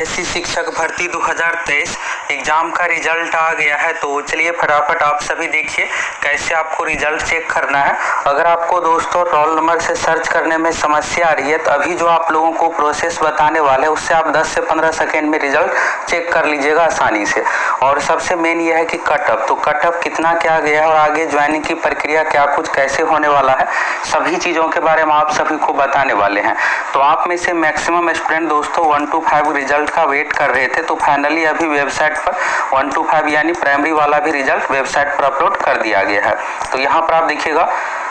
SC शिक्षक भर्ती 2023 exam का रिजल्ट आ गया है। तो चलिए फटाफट आप सभी देखिए कैसे आपको रिजल्ट चेक करना है। अगर आपको दोस्तों रोल नंबर से सर्च करने में समस्या आ रही है तो अभी जो आप लोगों को प्रोसेस बताने वाले हैं उससे आप 10 से 15 सेकेंड में रिजल्ट चेक कर लीजिएगा आसानी से। और सबसे मेन यह है कि कटअप, तो कटअप कितना क्या गया है और आगे ज्वाइनिंग की प्रक्रिया क्या कुछ कैसे होने वाला है, सभी चीज़ों के बारे में आप सभी को बताने वाले हैं। तो आप में से मैक्सिमम स्टूडेंट दोस्तों 1 to 5 रिजल्ट का वेट कर रहे थे, तो फाइनली अभी वेबसाइट पर 1 to 5 यानी प्राइमरी वाला भी रिजल्ट वेबसाइट पर अपलोड कर दिया गया है। तो यहाँ पर आप देखिएगा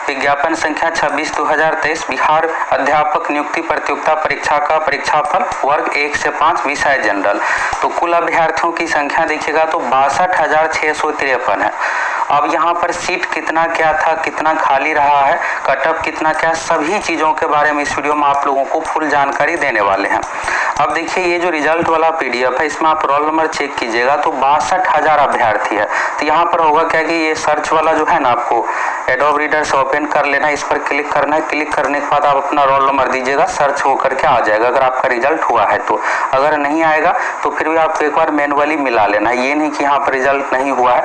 विज्ञापन संख्या 26/2023 बिहार अध्यापक नियुक्ति प्रतियोगिता परीक्षा का परीक्षाफल वर्ग 1 से 5 विषय जनरल। तो कुल अभ्यर्थियों की संख्या देखिएगा तो 62,653 है। अब यहाँ पर सीट कितना क्या था, कितना खाली रहा है, कटअप कितना क्या, सभी चीज़ों के बारे में इस वीडियो में आप लोगों को फुल जानकारी देने वाले हैं। अब देखिए ये जो रिजल्ट वाला PDF है इसमें आप रोल नंबर चेक कीजिएगा तो 62,000 अभ्यर्थी है। तो यहाँ पर होगा क्या कि ये सर्च वाला जो है ना, आपको एडोब रीडर से ओपन कर लेना है, इस पर क्लिक करना है। क्लिक करने के बाद आप अपना रोल नंबर दीजिएगा, सर्च होकर के आ जाएगा अगर आपका रिजल्ट हुआ है तो। अगर नहीं आएगा तो फिर भी आपको एक बार मैनुअली मिला लेना है, ये नहीं कि यहाँ पर रिजल्ट नहीं हुआ है।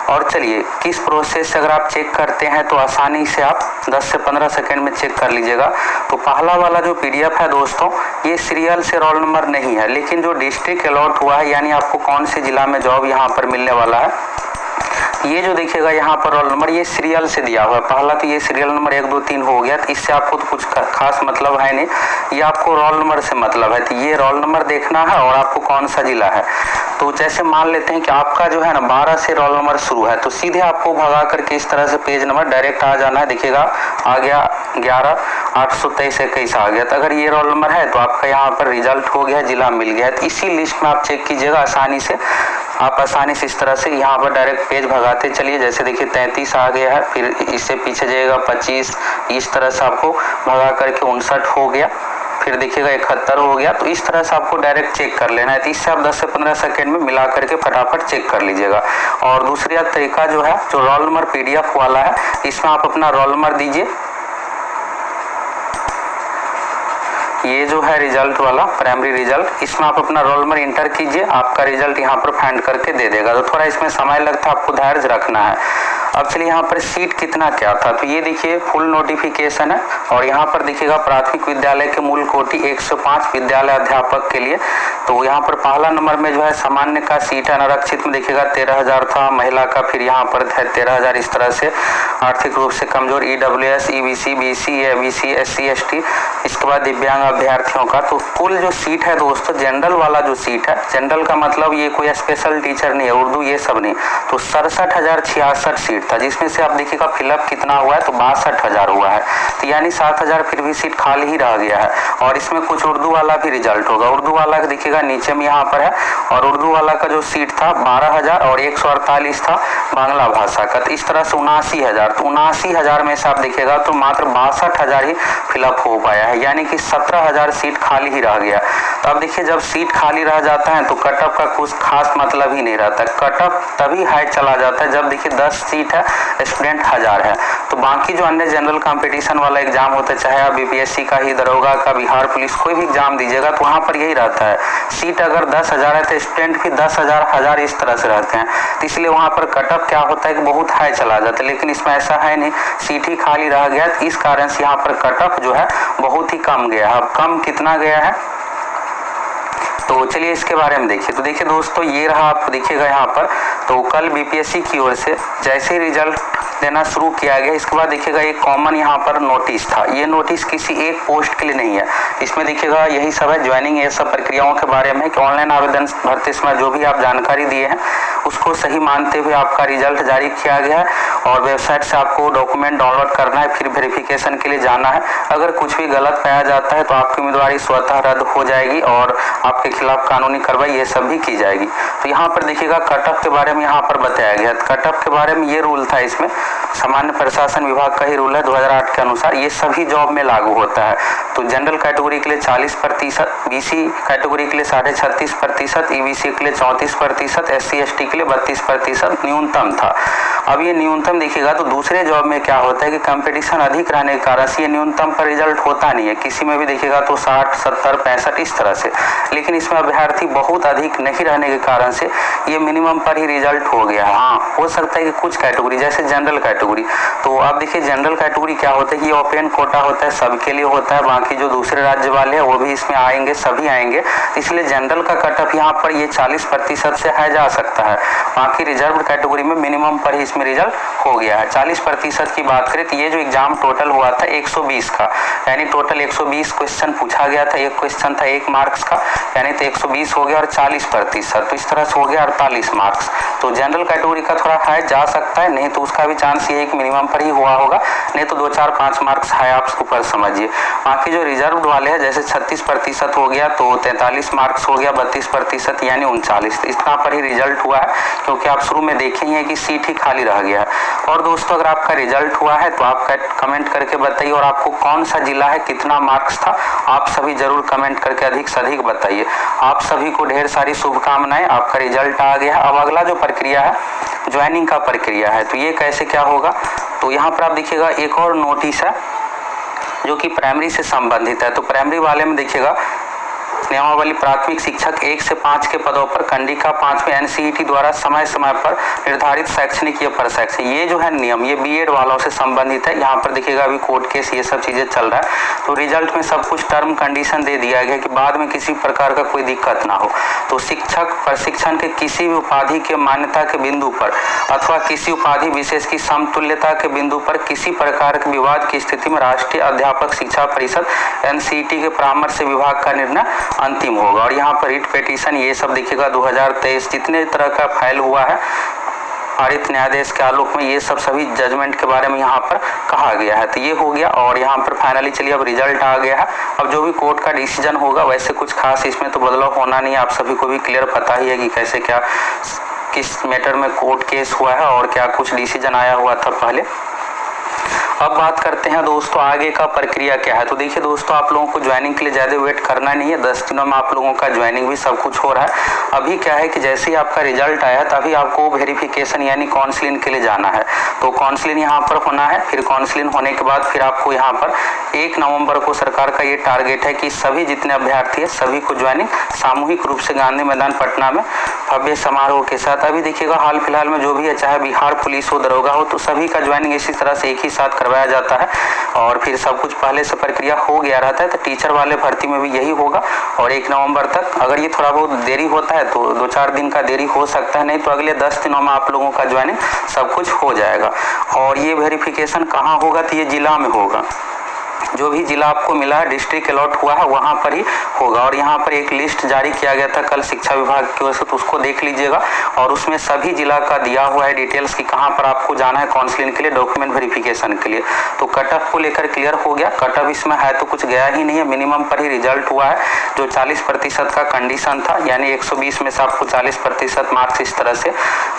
और चलिए किस प्रोसेस से अगर आप चेक करते हैं तो आसानी से आप 10 से 15 सेकेंड में चेक कर लीजिएगा। तो पहला वाला जो PDF है दोस्तों ये सीरियल से रोल नंबर नहीं है, लेकिन जो डिस्ट्रिक्ट अलॉट हुआ है यानी आपको कौन से जिला में जॉब यहाँ पर मिलने वाला है, ये जो देखिएगा यहाँ पर रोल नंबर ये सीरियल से दिया हुआ है। पहला तो ये सीरियल नंबर 1 2 3 हो गया, तो इससे आपको तो कुछ खास मतलब है नहीं, ये आपको रोल नंबर से मतलब है। तो ये रोल नंबर देखना है और आपको कौन सा जिला है। तो जैसे मान लेते हैं कि आपका जो है ना 12 से रोल नंबर शुरू है, तो सीधे आपको भगा करके इस तरह से पेज नंबर डायरेक्ट आ जाना है। देखिएगा आ गया 11,823 आ गया। तो अगर ये रोल नंबर है तो आपका यहाँ पर रिजल्ट हो गया, जिला मिल गया। तो इसी लिस्ट में आप चेक कीजिएगा आसानी से। आप आसानी से इस तरह से यहाँ पर डायरेक्ट पेज भगाते चलिए। जैसे देखिए 33 आ गया है, फिर इससे पीछे जाइएगा 25, इस तरह से आपको भगा करके 59 हो गया, फिर देखिएगा 71 हो गया। तो इस तरह से आपको डायरेक्ट चेक कर लेना है। तो इससे आप 10 से 15 सेकेंड में मिला करके फटाफट चेक कर लीजिएगा। और दूसरा तरीका जो है, जो रोल नंबर PDF वाला है, इसमें आप अपना रोल नंबर दीजिए। ये जो है रिजल्ट वाला प्राइमरी रिजल्ट, इसमें आप अपना रोल नंबर इंटर कीजिए, आपका रिजल्ट यहाँ पर फाइंड करके दे देगा। तो थोड़ा इसमें समय लगता है, आपको धैर्य रखना है। अब चलिए यहाँ पर सीट कितना क्या था, तो ये देखिए फुल नोटिफिकेशन है। और यहाँ पर देखिएगा प्राथमिक विद्यालय के मूल कोटि 105 विद्यालय अध्यापक के लिए। तो यहाँ पर पहला नंबर में जो है सामान्य का सीट है, आरक्षित में देखिएगा 13,000 था, महिला का फिर यहाँ पर है 13,000। इस तरह से आर्थिक रूप से कमजोर EWS EBC BC ABC SC ST, इसके बाद दिव्यांग अभ्यर्थियों का। तो कुल जो सीट है दोस्तों जनरल वाला जो सीट है, जनरल का मतलब ये कोई स्पेशल टीचर नहीं है, उर्दू ये सब नहीं, तो 67,066 सीट था, जिसमें से आप देखिएगा फिलअप कितना हुआ है तो 62,000 हुआ है। तो यानी 7,000 फिर भी सीट खाली ही रह गया है। और इसमें कुछ उर्दू वाला भी रिजल्ट होगा, उर्दू वाला देखिएगा नीचे में यहाँ पर है। और उर्दू वाला का जो सीट था 12,000 और 148 था बांग्ला भाषा का। तो इस तरह से 79,000, तो 79,000 में से आप देखिएगा तो मात्र 62,000 ही फिलअप हो पाया है, यानी कि 17,000 सीट खाली ही रह गया। तो अब देखिए जब सीट खाली रह जाता है तो कटअप का कुछ खास मतलब ही नहीं रहता। कटअप तभी हाई चला जाता है जब देखिए 10 सीट है, स्टूडेंट 1000 है। तो बाकी जो अन्य जनरल कंपटीशन वाला एग्जाम होता है, चाहे आप BPSC का ही, दरोगा का, बिहार पुलिस कोई भी एग्जाम दीजिएगा तो वहाँ पर यही रहता है। सीट अगर 10,000 है तो स्टूडेंट भी 10,000 इस तरह से रहते हैं। तो इसलिए वहाँ पर कटअप क्या होता है कि बहुत हाई चला जाता है, लेकिन इसमें ऐसा है नहीं, सीट ही खाली रह गया। इस कारण से यहाँ पर कटअप जो है बहुत ही कम गया है। अब कम कितना गया है तो चलिए इसके बारे में देखिए। तो देखिए दोस्तों ये रहा, आप देखिएगा यहाँ पर। तो कल BPSC की ओर से जैसे ही रिजल्ट देना शुरू किया गया, इसके बाद देखिएगा एक कॉमन यहाँ पर नोटिस था। ये नोटिस किसी एक पोस्ट के लिए नहीं है, इसमें देखिएगा यही सब है ज्वाइनिंग, ये सब प्रक्रियाओं के बारे में कि ऑनलाइन आवेदन भरते समय जो भी आप जानकारी दिए हैं उसको सही मानते हुए आपका रिजल्ट जारी किया गया है। और वेबसाइट से आपको डॉक्यूमेंट डाउनलोड करना है, फिर वेरिफिकेशन के लिए जाना है। अगर कुछ भी गलत पाया जाता है तो आपकी उम्मीदवारी स्वतः रद्द हो जाएगी और आपके खिलाफ कानूनी कार्रवाई ये सब भी की जाएगी। तो यहाँ पर देखिएगा कटअप के बारे में यहाँ पर बताया गया। कटअप के बारे में ये रूल था, इसमें सामान्य प्रशासन विभाग का ही रूल है 2008 के अनुसार, ये सभी जॉब में लागू होता है। तो जनरल कैटेगरी के लिए 40%, BC कैटेगरी के लिए 36.5%, EBC के लिए 34%, SC ST के के लिए 32% न्यूनतम था। अब ये न्यूनतम देखिएगा तो दूसरे जॉब में क्या होता है कि कंपटीशन अधिक रहने के कारण से ये न्यूनतम पर रिजल्ट होता नहीं है। किसी में भी देखिएगा तो 60, 70, 65 इस तरह से, लेकिन इसमें अभ्यर्थी बहुत अधिक नहीं रहने के कारण से ये मिनिमम पर ही रिजल्ट हो गया। हाँ, हो सकता है कि कुछ कैटेगरी जैसे जनरल कैटेगरी, तो आप देखिए जनरल कैटेगरी क्या होता है कि ये ओपन कोटा होता है, सबके लिए होता है, बाकी जो दूसरे राज्य वाले हैं वो भी इसमें आएंगे, सभी आएंगे, इसलिए जनरल का कट ऑफ यहाँ पर ये 40% से है जा सकता है। बाकी रिजर्व कैटेगरी में मिनिमम पर ही इसमें रिजल्ट हो गया है। 40% की बात करें तो ये जो एग्जाम टोटल हुआ था 120 का, यानी टोटल 120 क्वेश्चन पूछा गया था, एक क्वेश्चन था 1 मार्क्स का, यानी तो 120 हो गया और 40%, तो इस तरह से हो गया 48 मार्क्स। तो जनरल कैटेगरी का थोड़ा हाई जा सकता है, नहीं तो उसका भी चांस ये है कि मिनिमम पर ही हुआ होगा, नहीं तो 2, 4, 5 मार्क्स है आप ऊपर समझिए। बाकी जो रिजर्व वाले हैं जैसे 36% हो गया तो 43 मार्क्स हो गया, 32% यानी 39, इतना पर ही रिजल्ट हुआ है, क्योंकि आप शुरू में देखे ही हैं कि सीट ही खाली रह गया है। और दोस्तों अगर आपका रिजल्ट हुआ है तो आप कमेंट करके बताइए, और आपको कौन सा जिला है, कितना मार्क्स था, आप सभी जरूर कमेंट करके अधिक से अधिक बताइए। आप सभी को ढेर सारी शुभकामनाएं, आपका रिजल्ट आ गया है। अब अगला जो प्रक्रिया है ज्वाइनिंग का प्रक्रिया है, तो ये कैसे क्या होगा, तो यहाँ पर आप देखिएगा एक और नोटिस है जो कि प्राइमरी से संबंधित है। तो प्राइमरी वाले में देखिएगा नियमावली प्राथमिक शिक्षक 1 से 5 के पदों पर कंडिका 5 में एनसीईटी द्वारा समय समय पर निर्धारित शैक्षणिक या प्रशैक्षणिक, ये जो है नियम ये बीएड वालों से संबंधित है। यहाँ पर देखिएगा अभी कोर्ट केस ये सब चीजें चल रहा है, तो रिजल्ट में सब कुछ टर्म कंडीशन दे दिया गया कि बाद में किसी प्रकार का कोई दिक्कत ना हो। तो शिक्षक प्रशिक्षण के किसी भी उपाधि के मान्यता के बिंदु पर अथवा किसी उपाधि विशेष की समतुल्यता के बिंदु पर किसी प्रकार के विवाद की स्थिति में राष्ट्रीय अध्यापक शिक्षा परिषद एनसीईटी के परामर्श से विभाग का निर्णय अंतिम होगा। और यहाँ पर रिट पिटीशन ये सब देखिएगा 2023 जितने तरह का फाइल हुआ है पारित न्यायाधीश के आलोक में, ये सब सभी जजमेंट के बारे में यहाँ पर कहा गया है। तो ये हो गया, और यहाँ पर फाइनली चलिए अब रिजल्ट आ गया है। अब जो भी कोर्ट का डिसीजन होगा वैसे कुछ खास इसमें तो बदलाव होना नहीं है, आप सभी को भी क्लियर पता ही है कि कैसे क्या किस मैटर में कोर्ट केस हुआ है और क्या कुछ डिसीजन आया हुआ था पहले। अब बात करते हैं दोस्तों आगे का प्रक्रिया क्या है। तो देखिए दोस्तों आप लोगों को ज्वाइनिंग के लिए ज़्यादा वेट करना नहीं है, 10 दिनों में आप लोगों का ज्वाइनिंग भी सब कुछ हो रहा है। अभी क्या है कि जैसे ही आपका रिजल्ट आया तभी आपको वेरिफिकेशन यानी काउंसलिंग के लिए जाना है। तो काउंसलिंग यहाँ पर होना है, फिर काउंसलिंग होने के बाद फिर आपको यहाँ पर 1 नवंबर को सरकार का ये टारगेट है कि सभी जितने अभ्यर्थी है सभी को ज्वाइनिंग सामूहिक रूप से गांधी मैदान पटना में भव्य समारोह के साथ। अभी देखिएगा हाल फिलहाल में जो भी है चाहे बिहार पुलिस हो, दरोगा हो, तो सभी का ज्वाइनिंग इसी तरह से एक ही साथ करवाया जाता है और फिर सब कुछ पहले से प्रक्रिया हो गया रहता है। तो टीचर वाले भर्ती में भी यही होगा और 1 नवंबर तक, अगर ये थोड़ा बहुत देरी होता है तो 2-4 दिन का देरी हो सकता है, नहीं तो अगले 10 दिनों में आप लोगों का ज्वाइनिंग सब कुछ हो जाएगा। और ये वेरिफिकेशन कहाँ होगा, तो ये जिला में होगा। जो भी जिला आपको मिला है डिस्ट्रिक्ट अलॉट हुआ है वहां पर ही होगा। और यहाँ पर एक लिस्ट जारी किया गया था कल शिक्षा विभाग की ओर से, तो उसको देख लीजिएगा और उसमें सभी जिला का दिया हुआ है डिटेल्स कि कहाँ पर आपको जाना है काउंसलिंग के लिए, डॉक्यूमेंट वेरिफिकेशन के लिए। तो कट ऑफ को लेकर क्लियर हो गया। कट ऑफ इसमें है तो कुछ गया ही नहीं है, मिनिमम पर ही रिजल्ट हुआ है। जो 40% का कंडीशन था यानी 120 में से आपको 40% मार्क्स इस तरह से।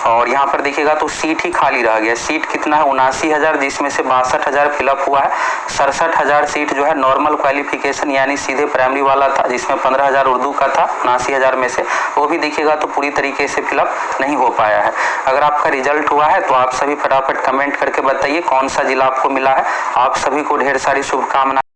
और यहाँ पर देखिएगा तो सीट ही खाली रह गया। सीट कितना है 79,000, जिसमें से 62,000 फिलअप हुआ है। 67,000 सीट जो है नॉर्मल क्वालिफिकेशन यानी सीधे प्राइमरी वाला था, जिसमें 15,000 उर्दू का था 79,000 में से, वो भी देखिएगा तो पूरी तरीके से फिलअप नहीं हो पाया है। अगर आपका रिजल्ट हुआ है तो आप सभी फटाफट कमेंट करके बताइए कौन सा जिला आपको मिला है। आप सभी को ढेर सारी शुभकामनाएं।